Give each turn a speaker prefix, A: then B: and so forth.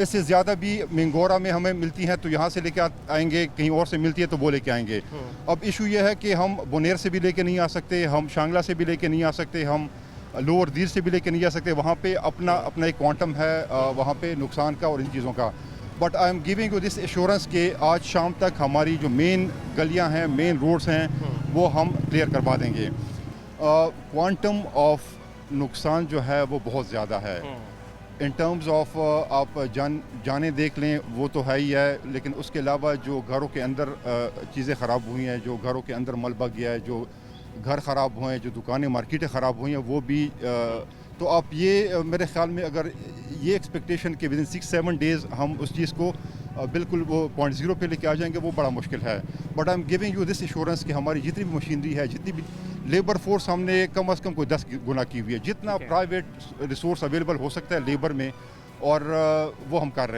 A: اس سے زیادہ بھی منگورا میں ہمیں ملتی ہیں تو یہاں سے لے کے آئیں گے, کہیں اور سے ملتی ہے تو وہ لے کے آئیں گے. اب ایشو یہ ہے کہ ہم بونیر سے بھی لے کے نہیں آ سکتے, ہم شانگلہ سے بھی لے کے نہیں آ سکتے, ہم لوور دیر سے بھی لے کے نہیں آ سکتے. وہاں پہ اپنا ایک کوانٹم ہے وہاں پہ نقصان کا اور ان چیزوں کا. But I am giving you this assurance کہ آج شام تک ہماری جو مین گلیاں ہیں, مین روڈس ہیں, وہ ہم کلیئر کروا دیں گے. کوانٹم آف نقصان جو ہے وہ بہت زیادہ ہے. ان ٹرمز آف آپ جانیں دیکھ لیں وہ تو ہے ہی ہے, لیکن اس کے علاوہ جو گھروں کے اندر چیزیں خراب ہوئی ہیں, جو گھروں کے اندر ملبہ گیا ہے, جو گھر خراب ہوئے ہیں, جو دکانیں مارکیٹیں خراب ہوئی ہیں, وہ بھی تو آپ یہ میرے خیال میں اگر یہ ایکسپیکٹیشن کہ ودن 6-7 days ہم اس چیز کو بالکل وہ 0.0 پہ لے کے آ جائیں گے, وہ بڑا مشکل ہے. But I am giving you this assurance کہ ہماری جتنی بھی مشینری ہے, جتنی بھی لیبر فورس ہم نے کم از کم کوئی 10 گنا کی ہوئی ہے. جتنا پرائیویٹ ریسورس اویلیبل ہو سکتا ہے لیبر میں, اور وہ ہم کر رہے ہیں.